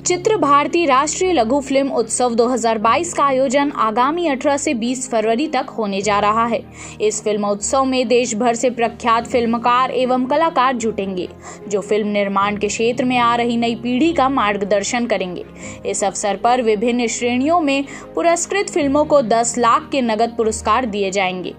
चित्र भारती राष्ट्रीय लघु फिल्म उत्सव 2022 का आयोजन आगामी 18 से 20 फरवरी तक होने जा रहा है। इस फिल्म उत्सव में देश भर से प्रख्यात फिल्मकार एवं कलाकार जुटेंगे, जो फिल्म निर्माण के क्षेत्र में आ रही नई पीढ़ी का मार्गदर्शन करेंगे। इस अवसर पर विभिन्न श्रेणियों में पुरस्कृत फिल्मों को 10 लाख के नगद पुरस्कार दिए जाएंगे।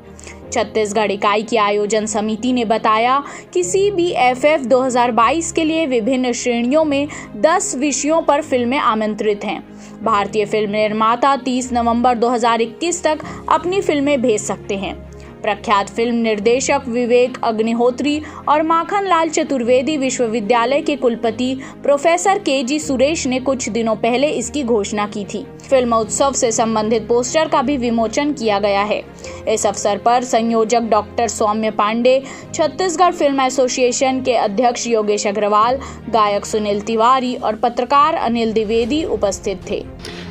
छत्तीसगढ़ इकाई की आयोजन समिति ने बताया कि CBFF 2022 के लिए विभिन्न श्रेणियों में 10 विषयों पर फिल्में आमंत्रित हैं। भारतीय फिल्म निर्माता 30 नवंबर 2021 तक अपनी फिल्में भेज सकते हैं। प्रख्यात फिल्म निर्देशक विवेक अग्निहोत्री और माखन लाल चतुर्वेदी विश्वविद्यालय के कुलपति प्रोफेसर KG सुरेश ने कुछ दिनों पहले इसकी घोषणा की थी। फिल्म उत्सव से संबंधित पोस्टर का भी विमोचन किया गया है। इस अवसर पर संयोजक डॉक्टर सौम्य पांडे, छत्तीसगढ़ फिल्म एसोसिएशन के अध्यक्ष योगेश अग्रवाल, गायक सुनील तिवारी और पत्रकार अनिल द्विवेदी उपस्थित थे।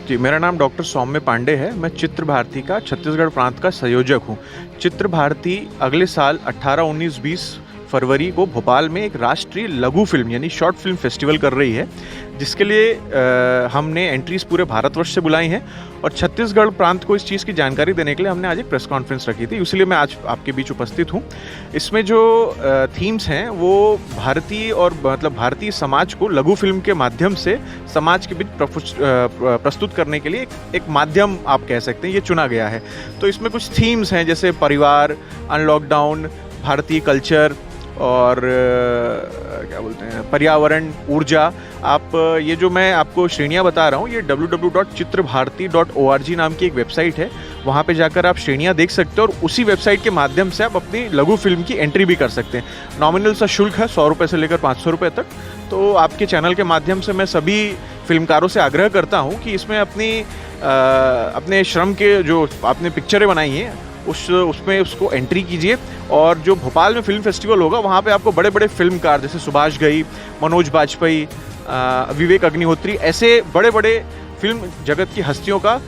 जी, मेरा नाम डॉक्टर सौम्य पांडे है। मैं चित्र भारती का छत्तीसगढ़ प्रांत का संयोजक हूँ। चित्र भारती अगले साल 18, 19, 20 फरवरी को भोपाल में एक राष्ट्रीय लघु फिल्म यानी शॉर्ट फिल्म फेस्टिवल कर रही है, जिसके लिए हमने एंट्रीज पूरे भारतवर्ष से बुलाई हैं और छत्तीसगढ़ प्रांत को इस चीज़ की जानकारी देने के लिए हमने आज एक प्रेस कॉन्फ्रेंस रखी थी, इसलिए मैं आज आपके बीच उपस्थित हूँ। इसमें जो थीम्स हैं वो भारतीय समाज को लघु फिल्म के माध्यम से समाज के बीच प्रस्तुत करने के लिए एक माध्यम आप कह सकते हैं, ये चुना गया है। तो इसमें कुछ थीम्स हैं जैसे परिवार, अनलॉकडाउन, भारतीय कल्चर और क्या बोलते हैं पर्यावरण, ऊर्जा। आप ये जो मैं आपको श्रेणियाँ बता रहा हूँ, ये www.chitrabharati.org नाम की एक वेबसाइट है। वहाँ पे जाकर आप श्रेणियाँ देख सकते हैं और उसी वेबसाइट के माध्यम से आप अपनी लघु फिल्म की एंट्री भी कर सकते हैं। नॉमिनल सा शुल्क है 100 रुपये से लेकर 500 रुपये तक। तो आपके चैनल के माध्यम से मैं सभी फिल्मकारों से आग्रह करता हूँ कि इसमें अपने श्रम के जो आपने पिक्चरें बनाई हैं उसमें उसको एंट्री कीजिए। और जो भोपाल में फिल्म फेस्टिवल होगा वहाँ पे आपको बड़े बड़े फिल्मकार जैसे सुभाष घई, मनोज बाजपेयी, विवेक अग्निहोत्री, ऐसे बड़े बड़े फिल्म जगत की हस्तियों का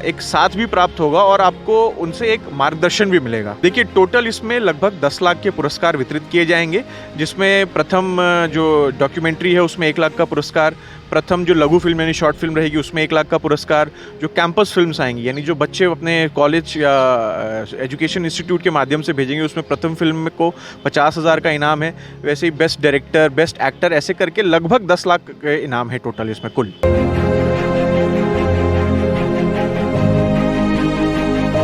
एक साथ भी प्राप्त होगा और आपको उनसे एक मार्गदर्शन भी मिलेगा। देखिए, टोटल इसमें लगभग 10 लाख के पुरस्कार वितरित किए जाएंगे, जिसमें प्रथम जो डॉक्यूमेंट्री है उसमें 1 लाख का पुरस्कार, प्रथम जो लघु फिल्म यानी शॉर्ट फिल्म रहेगी उसमें 1 लाख का पुरस्कार, जो कैंपस फिल्म्स आएंगी यानी जो बच्चे अपने कॉलेज या एजुकेशन इंस्टीट्यूट के माध्यम से भेजेंगे उसमें प्रथम फिल्म को 50,000 का इनाम है। वैसे ही बेस्ट डायरेक्टर, बेस्ट एक्टर, ऐसे करके लगभग 10 लाख के इनाम है टोटल इसमें कुल।